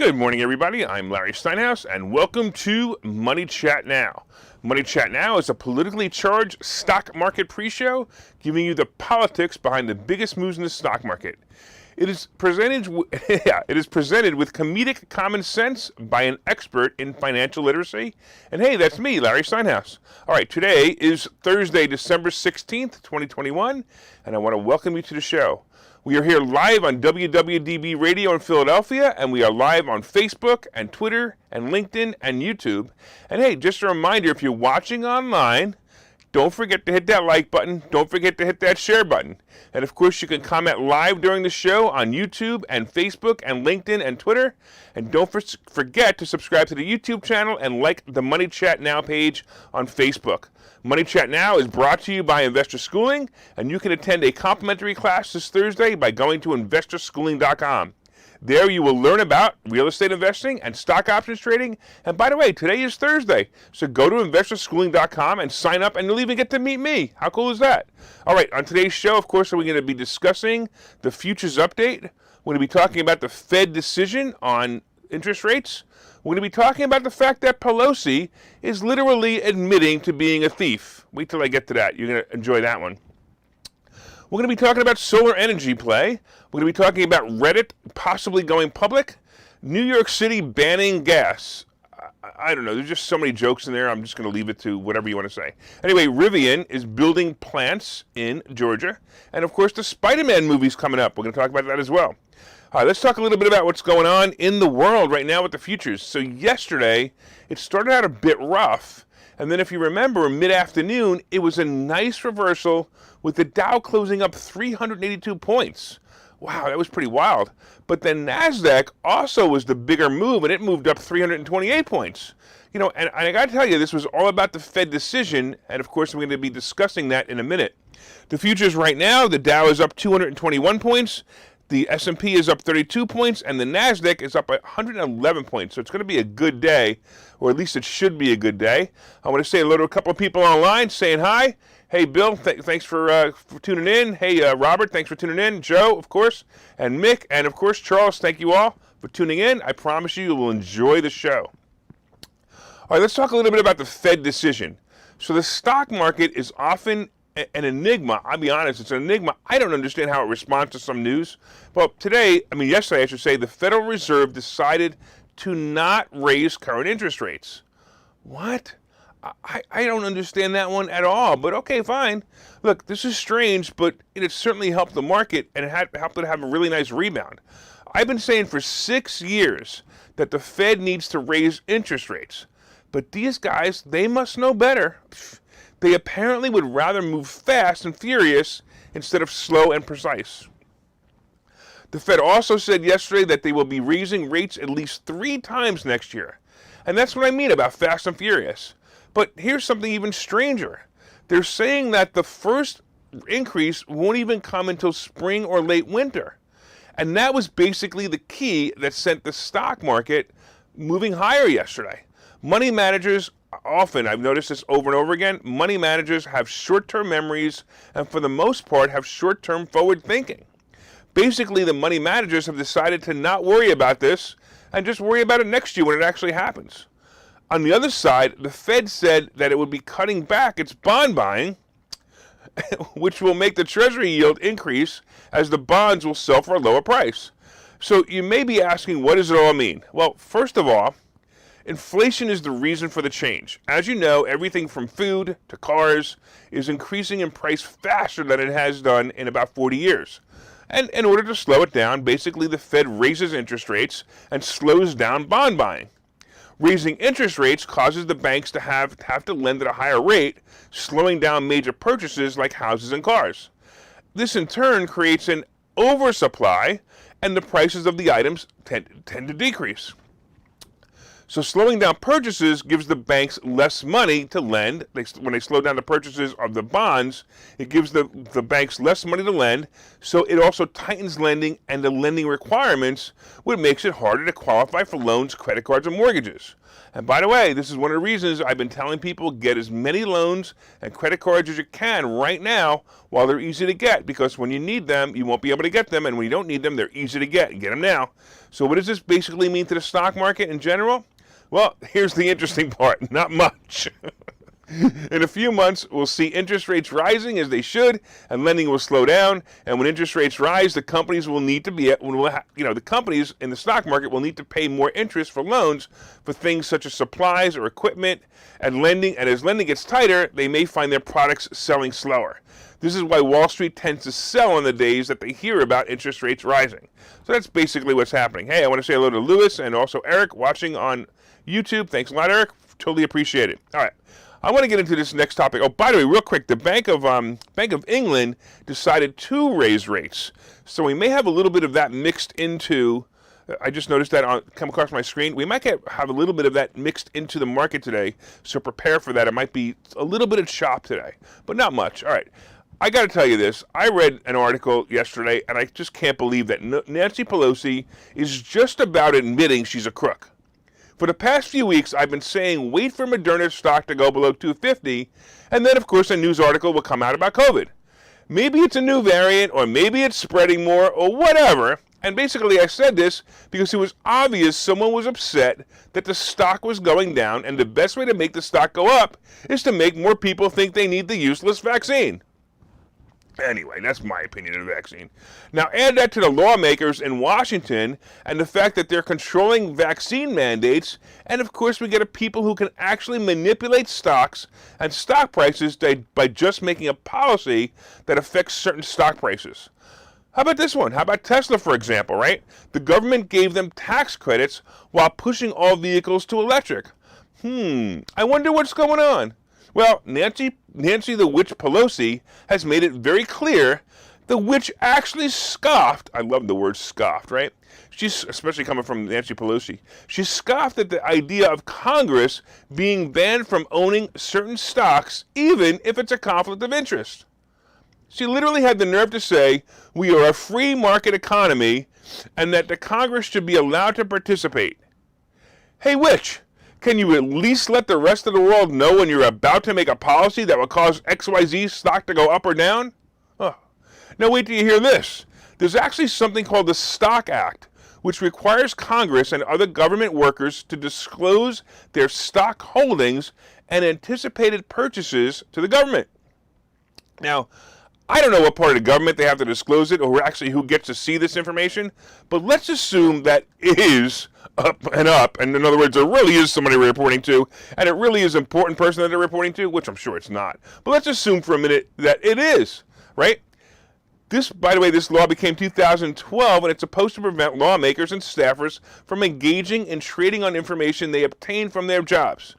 Good morning, everybody. I'm Larry Steinhouse, and welcome to Money Chat Now. Money Chat Now is a politically charged stock market pre-show, giving you the politics behind the biggest moves in the stock market. It is presented with comedic common sense by an expert in financial literacy. And hey, that's me, Larry Steinhouse. All right, today is Thursday, December 16th, 2021, and I want to welcome you to the show. We are here live on WWDB Radio in Philadelphia, and we are live on Facebook and Twitter and LinkedIn and YouTube. And hey, just a reminder, if you're watching online, don't forget to hit that like button. Don't forget to hit that share button. And of course, you can comment live during the show on YouTube and Facebook and LinkedIn and Twitter. And don't forget to subscribe to the YouTube channel and like the Money Chat Now page on Facebook. Money Chat Now is brought to you by Investor Schooling, and you can attend a complimentary class this Thursday by going to investorschooling.com. There you will learn about real estate investing and stock options trading. And by the way, today is Thursday, so go to investorschooling.com and sign up, and you'll even get to meet me. How cool is that? All right, on today's show, of course, we're going to be discussing the futures update. We're going to be talking about the Fed decision on interest rates. We're going to be talking about the fact that Pelosi is literally admitting to being a thief. Wait till I get to that. You're going to enjoy that one. We're going to be talking about solar energy play. We're going to be talking about Reddit possibly going public. New York City banning gas. I don't know. There's just so many jokes in there. I'm just going to leave it to whatever you want to say. Anyway, Rivian is building plants in Georgia. And, of course, the Spider-Man movie's coming up. We're going to talk about that as well. All right, let's talk a little bit about what's going on in the world right now with the futures. So yesterday, it started out a bit rough. And then if you remember, mid-afternoon, it was a nice reversal with the Dow closing up 382 points. Wow, that was pretty wild. But then NASDAQ also was the bigger move, and it moved up 328 points. You know, and I got to tell you, this was all about the Fed decision, and of course, we're going to be discussing that in a minute. The futures right now, the Dow is up 221 points. The S&P is up 32 points, and the NASDAQ is up 111 points. So it's going to be a good day, or at least it should be a good day. I want to say hello to a couple of people online saying hi. Hey, Bill, thanks for tuning in. Hey, Robert, thanks for tuning in. Joe, of course, and Mick, and of course, Charles, thank you all for tuning in. I promise you will enjoy the show. All right, let's talk a little bit about the Fed decision. So the stock market is often an enigma. I'll be honest, it's an enigma. I don't understand how it responds to some news. But yesterday, I should say, the Federal Reserve decided to not raise current interest rates. What? I don't understand that one at all, but okay, fine. Look, this is strange, but it certainly helped the market, and it helped it have a really nice rebound. I've been saying for 6 years that the Fed needs to raise interest rates, but these guys, they must know better. They apparently would rather move fast and furious instead of slow and precise. The Fed also said yesterday that they will be raising rates at least 3 times next year. And that's what I mean about fast and furious. But here's something even stranger. They're saying that the first increase won't even come until spring or late winter. And that was basically the key that sent the stock market moving higher yesterday. Money managers often, I've noticed this over and over again, money managers have short-term memories and for the most part have short-term forward thinking. Basically, the money managers have decided to not worry about this and just worry about it next year when it actually happens. On the other side, the Fed said that it would be cutting back its bond buying, which will make the Treasury yield increase as the bonds will sell for a lower price. So you may be asking, what does it all mean? Well, first of all, inflation is the reason for the change. As you know, everything from food to cars is increasing in price faster than it has done in about 40 years. And in order to slow it down, basically the Fed raises interest rates and slows down bond buying. Raising interest rates causes the banks to have to lend at a higher rate, slowing down major purchases like houses and cars. This in turn creates an oversupply, and the prices of the items tend to decrease. So slowing down purchases gives the banks less money to lend. When they slow down the purchases of the bonds, it gives the banks less money to lend. So it also tightens lending and the lending requirements, which makes it harder to qualify for loans, credit cards, and mortgages. And by the way, this is one of the reasons I've been telling people get as many loans and credit cards as you can right now while they're easy to get, because when you need them, you won't be able to get them, and when you don't need them, they're easy to get. Get them now. So what does this basically mean to the stock market in general? Well, here's the interesting part. Not much. In a few months, we'll see interest rates rising as they should, and lending will slow down. And when interest rates rise, the companies will need to be, the companies in the stock market will need to pay more interest for loans for things such as supplies or equipment and lending. And as lending gets tighter, they may find their products selling slower. This is why Wall Street tends to sell on the days that they hear about interest rates rising. So that's basically what's happening. Hey, I want to say hello to Lewis and also Eric watching on YouTube. Thanks a lot, Eric. Totally appreciate it. All right. I want to get into this next topic. Oh, by the way, real quick, the Bank of England decided to raise rates. So we may have a little bit of that mixed into, I just noticed that come across my screen. We might have a little bit of that mixed into the market today. So prepare for that. It might be a little bit of chop today, but not much. All right. I got to tell you this. I read an article yesterday, and I just can't believe that Nancy Pelosi is just about admitting she's a crook. For the past few weeks, I've been saying wait for Moderna's stock to go below 250, and then, of course, a news article will come out about COVID. Maybe it's a new variant, or maybe it's spreading more, or whatever. And basically, I said this because it was obvious someone was upset that the stock was going down, and the best way to make the stock go up is to make more people think they need the useless vaccine. Anyway, that's my opinion of the vaccine. Now, add that to the lawmakers in Washington and the fact that they're controlling vaccine mandates, and of course we get a people who can actually manipulate stocks and stock prices by just making a policy that affects certain stock prices. How about this one? How about Tesla, for example, right? The government gave them tax credits while pushing all vehicles to electric. I wonder what's going on. Well, Nancy the Witch Pelosi has made it very clear the witch actually scoffed. I love the word scoffed, right? She's, especially coming from Nancy Pelosi, she scoffed at the idea of Congress being banned from owning certain stocks, even if it's a conflict of interest. She literally had the nerve to say, we are a free market economy and that the Congress should be allowed to participate. Hey, witch, can you at least let the rest of the world know when you're about to make a policy that will cause XYZ stock to go up or down? Oh. Now wait till you hear this. There's actually something called the Stock Act, which requires Congress and other government workers to disclose their stock holdings and anticipated purchases to the government. Now, I don't know what part of the government they have to disclose it, or actually who gets to see this information, but let's assume that it is up, and in other words, there really is somebody we're reporting to, and it really is an important person that they're reporting to, which I'm sure it's not. But let's assume for a minute that it is, right? This, by the way, this law became 2012, and it's supposed to prevent lawmakers and staffers from engaging in trading on information they obtain from their jobs,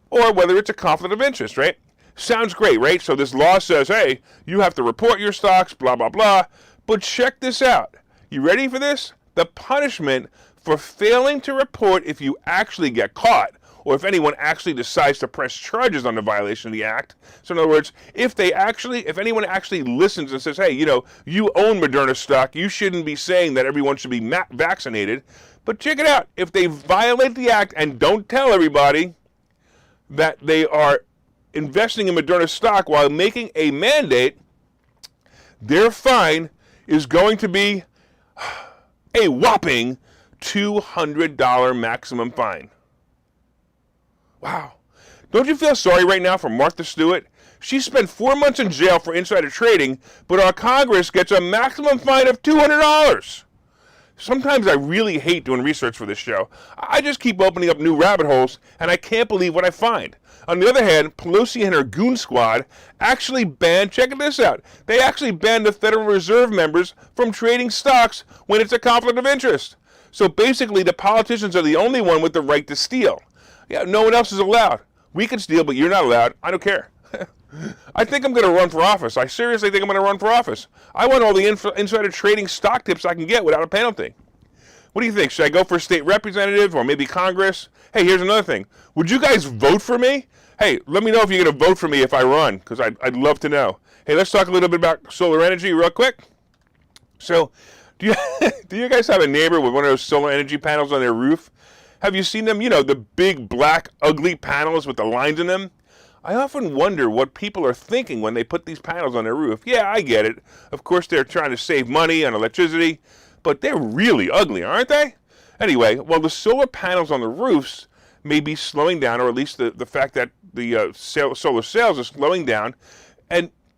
or whether it's a conflict of interest, right? Sounds great, right? So this law says, hey, you have to report your stocks, blah, blah, blah. But check this out. You ready for this? The punishment for failing to report if you actually get caught, or if anyone actually decides to press charges on the violation of the act. So in other words, if anyone actually listens and says, hey, you own Moderna stock, you shouldn't be saying that everyone should be vaccinated. But check it out. If they violate the act and don't tell everybody that they are investing in Moderna stock while making a mandate, their fine is going to be a whopping $200 maximum fine. Wow. Don't you feel sorry right now for Martha Stewart? She spent 4 months in jail for insider trading, but our Congress gets a maximum fine of $200. Sometimes I really hate doing research for this show. I just keep opening up new rabbit holes, and I can't believe what I find. On the other hand, Pelosi and her goon squad actually banned, check this out, they actually banned the Federal Reserve members from trading stocks when it's a conflict of interest. So basically, the politicians are the only one with the right to steal. Yeah, no one else is allowed. We can steal, but you're not allowed. I don't care. I think I'm going to run for office. I seriously think I'm going to run for office. I want all the insider trading stock tips I can get without a penalty. What do you think? Should I go for state representative or maybe Congress? Hey, here's another thing. Would you guys vote for me? Hey, let me know if you're going to vote for me if I run, because I'd love to know. Hey, let's talk a little bit about solar energy real quick. So, do you guys have a neighbor with one of those solar energy panels on their roof? Have you seen them? You know, the big, black, ugly panels with the lines in them? I often wonder what people are thinking when they put these panels on their roof. Yeah, I get it. Of course, they're trying to save money on electricity, but they're really ugly, aren't they? Anyway, well, the solar panels on the roofs may be slowing down, or at least the fact that the solar sales are slowing down.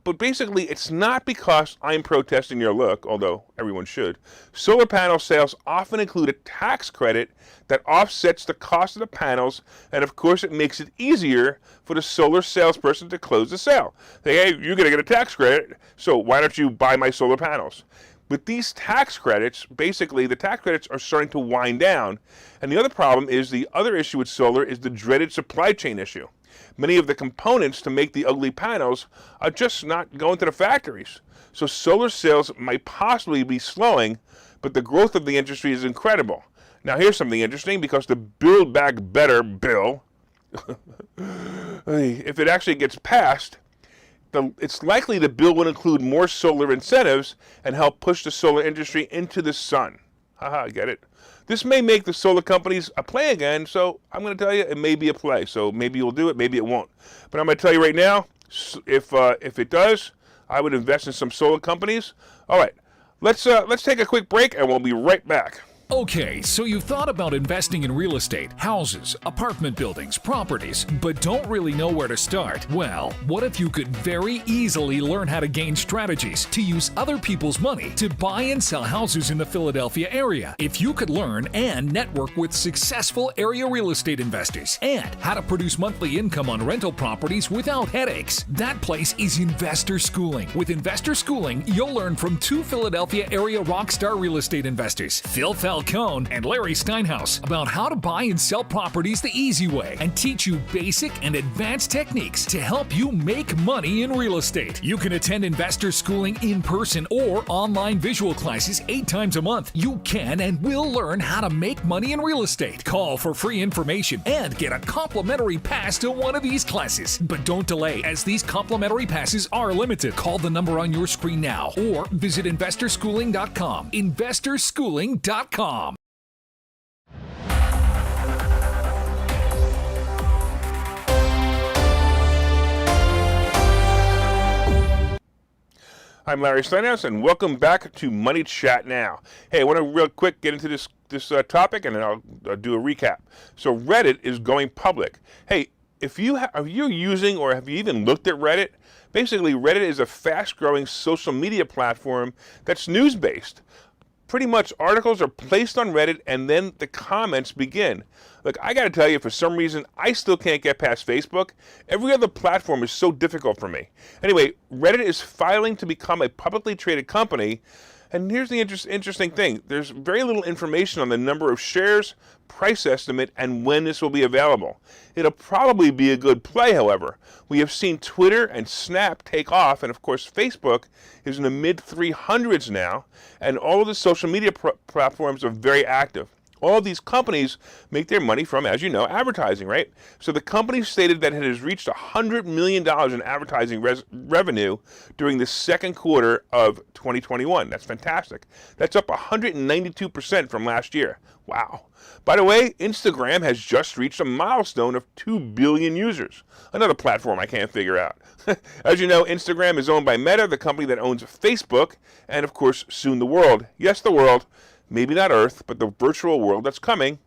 But basically, it's not because I'm protesting your look, although everyone should. Solar panel sales often include a tax credit that offsets the cost of the panels, and of course, it makes it easier for the solar salesperson to close the sale. Say, hey, you're going to get a tax credit, so why don't you buy my solar panels? With these tax credits, basically, the tax credits are starting to wind down, and the other problem is the other issue with solar is the dreaded supply chain issue. Many of the components to make the ugly panels are just not going to the factories. So solar sales might possibly be slowing, but the growth of the industry is incredible. Now here's something interesting, because the Build Back Better bill, if it actually gets passed, it's likely the bill will include more solar incentives and help push the solar industry into the sun. Haha, get it? This may make the solar companies a play again, so I'm going to tell you, it may be a play. So maybe you'll do it, maybe it won't. But I'm going to tell you right now, if it does, I would invest in some solar companies. All right, let's take a quick break, and we'll be right back. Okay, so you've thought about investing in real estate, houses, apartment buildings, properties, but don't really know where to start? Well, what if you could very easily learn how to gain strategies to use other people's money to buy and sell houses in the Philadelphia area? If you could learn and network with successful area real estate investors and how to produce monthly income on rental properties without headaches, that place is Investor Schooling. With Investor Schooling, you'll learn from two Philadelphia area rockstar real estate investors, Phil Falcone and Larry Steinhouse, about how to buy and sell properties the easy way and teach you basic and advanced techniques to help you make money in real estate. You can attend Investor Schooling in person or online visual classes 8 times a month. You can and will learn how to make money in real estate. Call for free information and get a complimentary pass to one of these classes. But don't delay, as these complimentary passes are limited. Call the number on your screen now or visit investorschooling.com. investorschooling.com. I'm Larry Steinhouse, and welcome back to Money Chat Now. Hey, I want to real quick get into this topic, and then I'll do a recap. So Reddit is going public. Hey, if are you using, or have you even looked at Reddit? Basically, Reddit is a fast-growing social media platform that's news-based. Pretty much articles are placed on Reddit, and then the comments begin. Look, I got to tell you, for some reason, I still can't get past Facebook. Every other platform is so difficult for me. Anyway, Reddit is filing to become a publicly traded company. And here's the interesting thing. There's very little information on the number of shares, price estimate, and when this will be available. It'll probably be a good play, however. We have seen Twitter and Snap take off, and of course Facebook is in the mid-300s now, and all of the social media platforms are very active. All of these companies make their money from, as you know, advertising, right? So the company stated that it has reached $100 million in advertising revenue during the second quarter of 2021. That's fantastic. That's up 192% from last year. Wow. By the way, Instagram has just reached a milestone of 2 billion users. Another platform I can't figure out. As you know, Instagram is owned by Meta, the company that owns Facebook, and of course, soon the world. Yes, the world. Maybe not Earth, but the virtual world that's coming.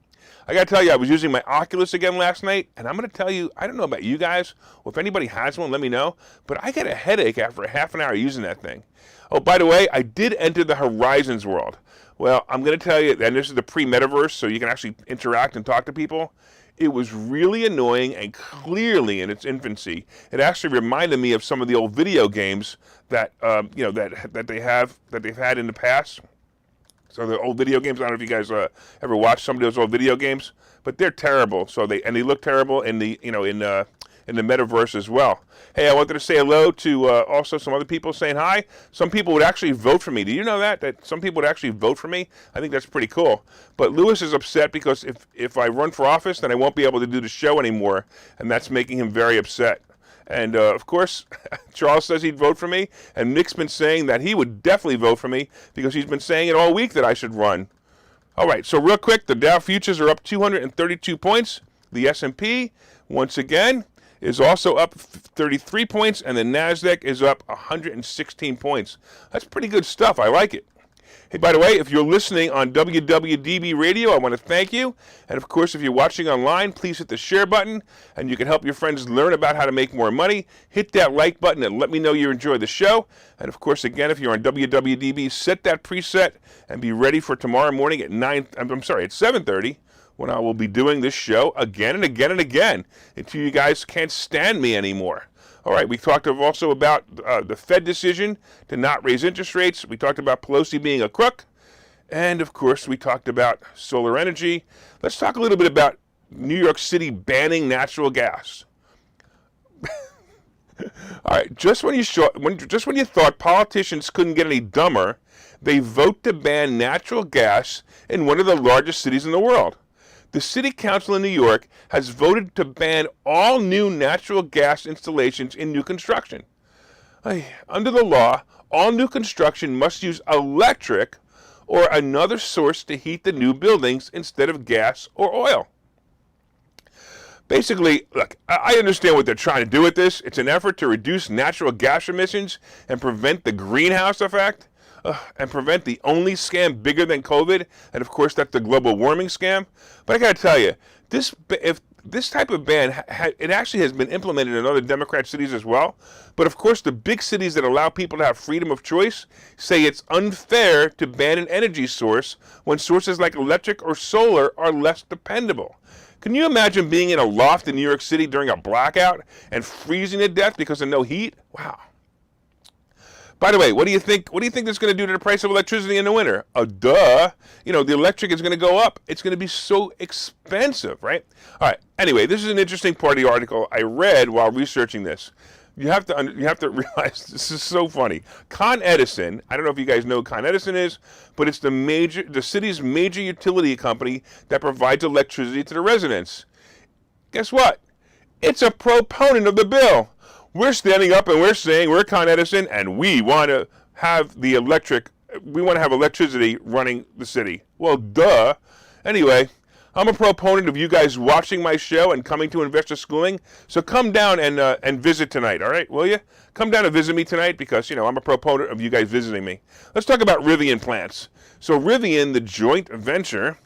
I got to tell you, I was using my Oculus again last night, and I'm going to tell you, I don't know about you guys, or if anybody has one, let me know, but I get a headache after a half an hour using that thing. Oh, by the way, I did enter the Horizons world. Well, I'm going to tell you, and this is the pre-metaverse, so you can actually interact and talk to people. It was really annoying and clearly in its infancy. It actually reminded me of some of the old video games that they've had in the past. So the old video games, I don't know if you guys ever watched some of those old video games, but they're terrible. So they look terrible in the metaverse as well. Hey, I wanted to say hello to also some other people saying hi. Some people would actually vote for me. Do you know that some people would actually vote for me? I think that's pretty cool. But Lewis is upset because if I run for office, then I won't be able to do the show anymore, and that's making him very upset. And, of course, Charles says he'd vote for me, and Nick's been saying that he would definitely vote for me because he's been saying it all week that I should run. All right, so real quick, the Dow futures are up 232 points. The S&P, once again, is also up 33 points, and the NASDAQ is up 116 points. That's pretty good stuff. I like it. Hey, by the way, if you're listening on WWDB Radio, I want to thank you. And of course, if you're watching online, please hit the share button, and you can help your friends learn about how to make more money. Hit that like button and let me know you enjoy the show. And of course, again, if you're on WWDB, set that preset and be ready for tomorrow morning at 7:30, when I will be doing this show again and again and again until you guys can't stand me anymore. All right, we talked also about the Fed decision to not raise interest rates. We talked about Pelosi being a crook. And, of course, we talked about solar energy. Let's talk a little bit about New York City banning natural gas. All right, just when you thought politicians couldn't get any dumber, they vote to ban natural gas in one of the largest cities in the world. The City Council in New York has voted to ban all new natural gas installations in new construction. Under the law, all new construction must use electric or another source to heat the new buildings instead of gas or oil. Basically, look, I understand what they're trying to do with this. It's an effort to reduce natural gas emissions and prevent the greenhouse effect. And prevent the only scam bigger than COVID, and of course that's the global warming scam. But I got to tell you, if this type of ban, it actually has been implemented in other Democrat cities as well. But of course, the big cities that allow people to have freedom of choice say it's unfair to ban an energy source when sources like electric or solar are less dependable. Can you imagine being in a loft in New York City during a blackout and freezing to death because of no heat? Wow. By the way, what do you think this is going to do to the price of electricity in the winter? Duh. You know, the electric is going to go up. It's going to be so expensive, right? All right. Anyway, this is an interesting part of the article I read while researching this. You have to realize this is so funny. Con Edison, I don't know if you guys know who Con Edison is, but it's the city's major utility company that provides electricity to the residents. Guess what? It's a proponent of the bill. We're standing up and we're saying we're Con Edison and we want to have electricity running the city. Well, duh. Anyway, I'm a proponent of you guys watching my show and coming to Investor Schooling. So come down and visit tonight, all right? Will you? Come down and visit me tonight because, I'm a proponent of you guys visiting me. Let's talk about Rivian plants. So Rivian, the joint venture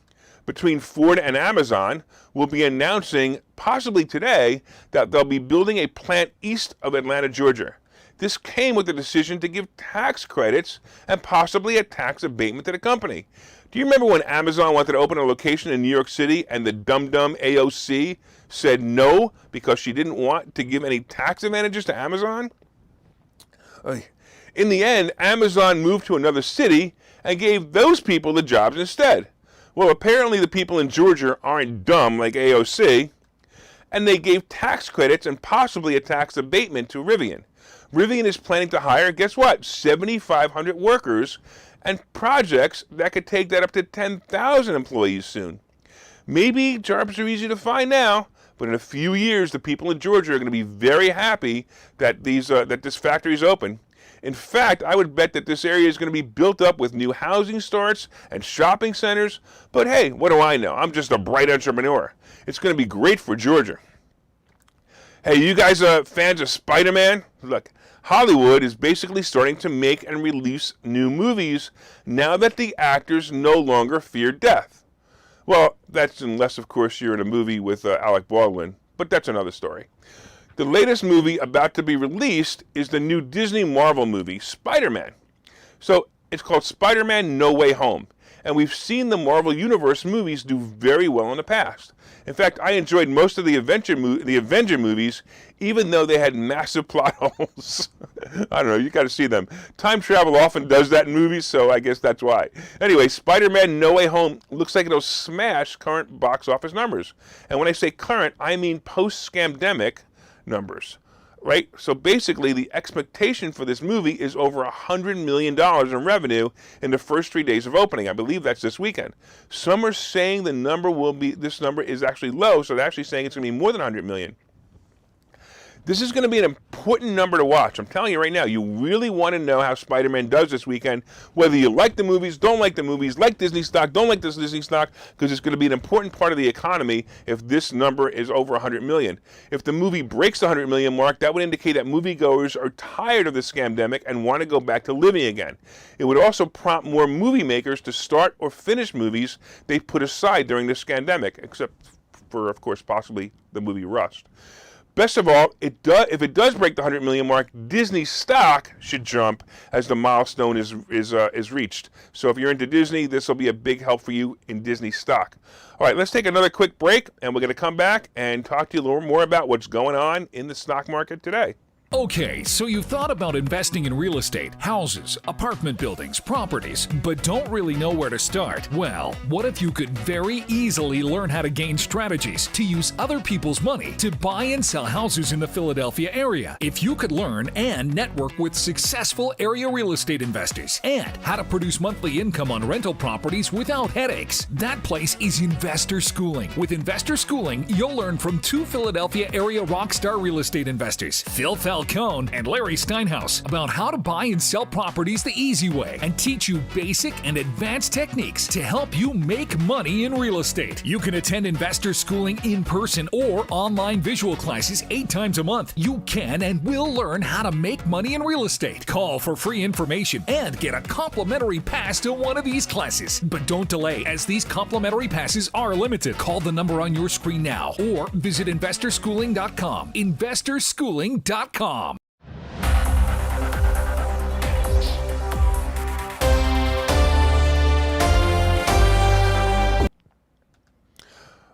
between Ford and Amazon, will be announcing possibly today that they'll be building a plant east of Atlanta, Georgia. This came with the decision to give tax credits and possibly a tax abatement to the company. Do you remember when Amazon wanted to open a location in New York City and the dum-dum AOC said no because she didn't want to give any tax advantages to Amazon? In the end, Amazon moved to another city and gave those people the jobs instead. Well, apparently the people in Georgia aren't dumb like AOC, and they gave tax credits and possibly a tax abatement to Rivian. Rivian is planning to hire, guess what, 7,500 workers and projects that could take that up to 10,000 employees soon. Maybe jobs are easy to find now, but in a few years, the people in Georgia are going to be very happy that this factory is open. In fact, I would bet that this area is going to be built up with new housing starts and shopping centers. But hey, what do I know? I'm just a bright entrepreneur. It's going to be great for Georgia. Hey, you guys are fans of Spider-Man? Look, Hollywood is basically starting to make and release new movies now that the actors no longer fear death. Well, that's unless, of course, you're in a movie with Alec Baldwin, but that's another story. The latest movie about to be released is the new Disney Marvel movie, Spider-Man. So it's called Spider-Man No Way Home. And we've seen the Marvel Universe movies do very well in the past. In fact, I enjoyed most of the Avenger movies, even though they had massive plot holes. I don't know, you got to see them. Time travel often does that in movies, so I guess that's why. Anyway, Spider-Man No Way Home looks like it'll smash current box office numbers. And when I say current, I mean post-scamdemic numbers, right? So basically, the expectation for this movie is over $100 million in revenue in the first 3 days of opening. I believe that's this weekend. Some are saying this number is actually low, so they're actually saying it's going to be more than $100 million. This is going to be an important number to watch. I'm telling you right now, you really want to know how Spider-Man does this weekend, whether you like the movies, don't like the movies, like Disney stock, don't like this Disney stock, because it's going to be an important part of the economy if this number is over 100 million. If the movie breaks the 100 million mark, that would indicate that moviegoers are tired of the scamdemic and want to go back to living again. It would also prompt more movie makers to start or finish movies they put aside during the scamdemic, except for, of course, possibly the movie Rust. Best of all, if it does break the 100 million mark, Disney stock should jump as the milestone is reached. So if you're into Disney, this will be a big help for you in Disney stock. All right, let's take another quick break, and we're going to come back and talk to you a little more about what's going on in the stock market today. Okay, so you've thought about investing in real estate, houses, apartment buildings, properties, but don't really know where to start? Well, what if you could very easily learn how to gain strategies to use other people's money to buy and sell houses in the Philadelphia area? If you could learn and network with successful area real estate investors and how to produce monthly income on rental properties without headaches, that place is Investor Schooling. With Investor Schooling, you'll learn from two Philadelphia area rockstar real estate investors, Phil Falcone and Larry Steinhouse, about how to buy and sell properties the easy way and teach you basic and advanced techniques to help you make money in real estate. You can attend Investor Schooling in person or online visual classes 8 times a month. You can and will learn how to make money in real estate. Call for free information and get a complimentary pass to one of these classes. But don't delay, as these complimentary passes are limited. Call the number on your screen now or visit investorschooling.com. investorschooling.com.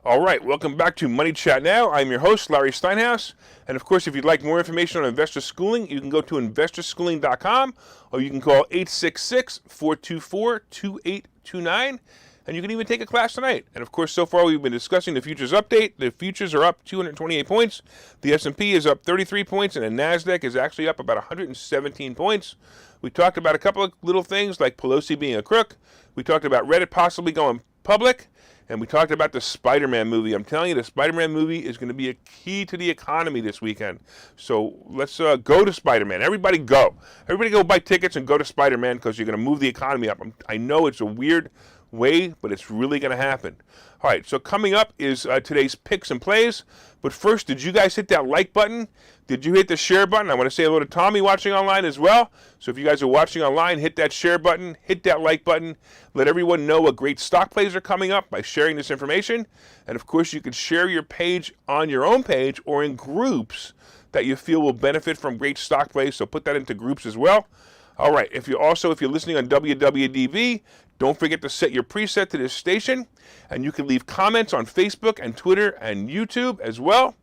All right, welcome back to Money Chat Now. I'm your host, Larry Steinhouse. And of course, if you'd like more information on Investor Schooling, you can go to investorschooling.com or you can call 866-424-2829. And you can even take a class tonight. And of course, so far we've been discussing the futures update. The futures are up 228 points. The S&P is up 33 points, and the NASDAQ is actually up about 117 points. We talked about a couple of little things like Pelosi being a crook. We talked about Reddit possibly going public. And we talked about the Spider-Man movie. I'm telling you, the Spider-Man movie is going to be a key to the economy this weekend. So let's go to Spider-Man. Everybody go. Everybody go buy tickets and go to Spider-Man because you're going to move the economy up. I know it's a weird way, but it's really going to happen. All right, so coming up is today's picks and plays. But first, did you guys hit that like button? Did you hit the share button? I want to say hello to Tommy watching online as well. So if you guys are watching online, hit that share button, hit that like button. Let everyone know what great stock plays are coming up by sharing this information. And of course, you can share your page on your own page or in groups that you feel will benefit from great stock plays. So put that into groups as well. All right, if you're listening on WWDB, don't forget to set your preset to this station, and you can leave comments on Facebook and Twitter and YouTube as well.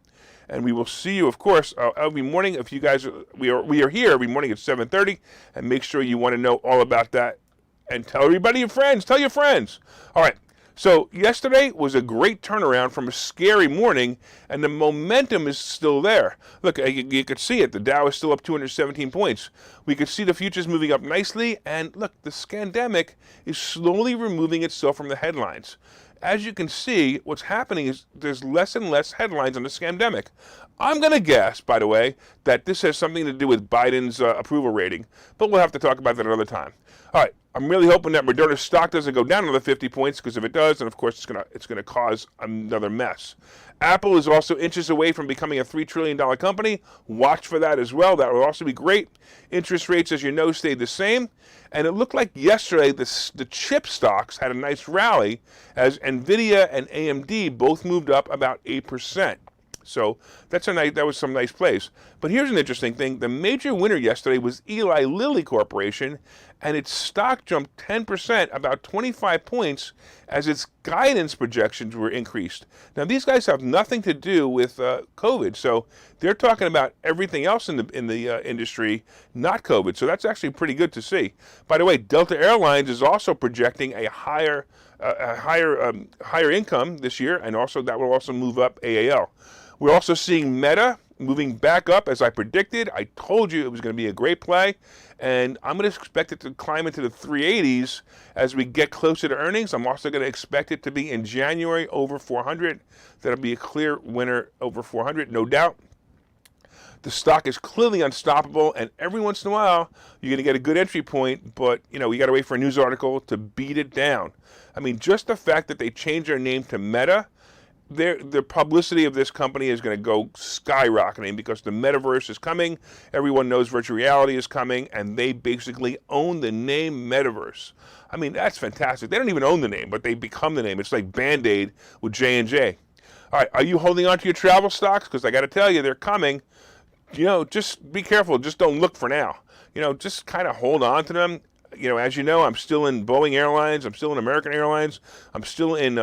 And we will see you, of course, every morning. If you guys, we are here every morning at 7:30, and make sure you want to know all about that. And tell everybody your friends. Tell your friends. All right. So yesterday was a great turnaround from a scary morning, and the momentum is still there. Look, you could see it. The Dow is still up 217 points. We could see the futures moving up nicely, and look, the scandemic is slowly removing itself from the headlines. As you can see, what's happening is there's less and less headlines on the scandemic. I'm going to guess, by the way, that this has something to do with Biden's approval rating, but we'll have to talk about that another time. All right, I'm really hoping that Moderna's stock doesn't go down another 50 points, because if it does, then of course it's going to cause another mess. Apple is also inches away from becoming a $3 trillion company. Watch for that as well. That will also be great. Interest rates, as you know, stayed the same. And it looked like yesterday the chip stocks had a nice rally as NVIDIA and AMD both moved up about 8%. So that was some nice plays. But here's an interesting thing. The major winner yesterday was Eli Lilly Corporation, and its stock jumped 10%, about 25 points, as its guidance projections were increased. Now, these guys have nothing to do with COVID, so they're talking about everything else in the industry, not COVID. So that's actually pretty good to see. By the way, Delta Airlines is also projecting a higher income this year, and also that will also move up AAL. We're also seeing Meta moving back up as I predicted. I told you it was going to be a great play, and I'm going to expect it to climb into the 380s as we get closer to earnings. I'm also going to expect it to be in January over 400. That'll be a clear winner over 400, no doubt. The stock is clearly unstoppable, and every once in a while, you're going to get a good entry point, but, you got to wait for a news article to beat it down. I mean, just the fact that they changed their name to Meta, the publicity of this company is going to go skyrocketing because the metaverse is coming. Everyone knows virtual reality is coming, and they basically own the name metaverse. I mean, that's fantastic. They don't even own the name, but they become the name. It's like Band-Aid with J&J. All right, are you holding on to your travel stocks? Because I got to tell you, they're coming. Just be careful. Just don't look for now. Just kind of hold on to them. As you know, I'm still in Boeing Airlines. I'm still in American Airlines. I'm still in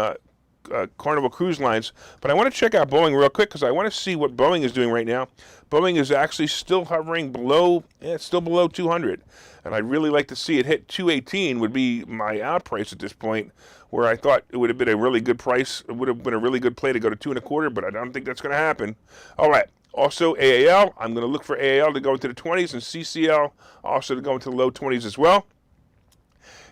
Carnival Cruise Lines. But I want to check out Boeing real quick because I want to see what Boeing is doing right now. Boeing is actually still hovering below, it's still below 200. And I'd really like to see it hit 218 would be my out price at this point, where I thought it would have been a really good price. It would have been a really good play to go to 2.25, but I don't think that's going to happen. All right. Also, AAL, I'm going to look for AAL to go into the 20s and CCL also to go into the low 20s as well.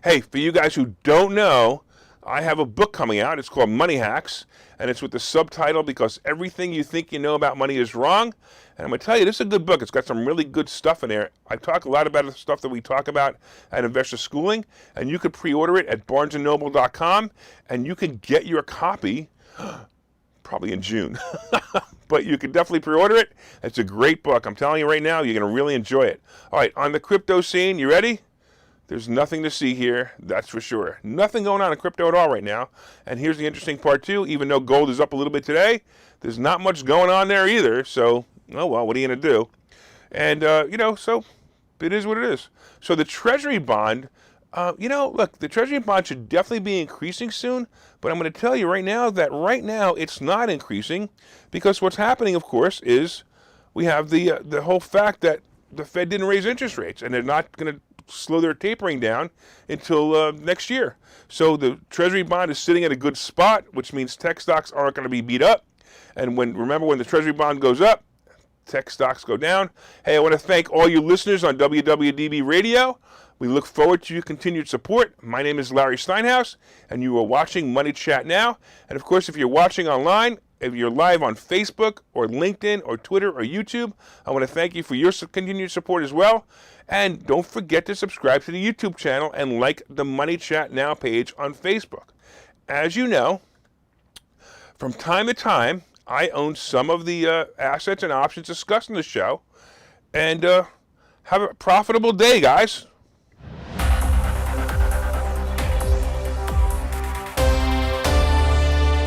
Hey, for you guys who don't know, I have a book coming out. It's called Money Hacks, and it's with the subtitle, Because Everything You Think You Know About Money Is Wrong. And I'm going to tell you, this is a good book. It's got some really good stuff in there. I talk a lot about the stuff that we talk about at Investor Schooling, and you could pre-order it at barnesandnoble.com, and you can get your copy probably in June. But you can definitely pre-order it. It's a great book. I'm telling you right now, you're going to really enjoy it. All right, on the crypto scene, you ready? There's nothing to see here, that's for sure. Nothing going on in crypto at all right now. And here's the interesting part too, even though gold is up a little bit today, there's not much going on there either. So, oh well, what are you going to do? And, so it is what it is. So the Treasury Bond, look, the Treasury Bond should definitely be increasing soon. But I'm going to tell you right now that right now it's not increasing because what's happening, of course, is we have the whole fact that the Fed didn't raise interest rates and they're not going to slow their tapering down until next year. So the Treasury Bond is sitting at a good spot, which means tech stocks aren't going to be beat up. And remember when the Treasury Bond goes up, tech stocks go down. Hey, I want to thank all you listeners on WWDB Radio. We look forward to your continued support. My name is Larry Steinhouse, and you are watching Money Chat Now. And of course, if you're watching online, if you're live on Facebook or LinkedIn or Twitter or YouTube, I want to thank you for your continued support as well. And don't forget to subscribe to the YouTube channel and like the Money Chat Now page on Facebook. As you know, from time to time, I own some of the assets and options discussed in the show. And have a profitable day, guys.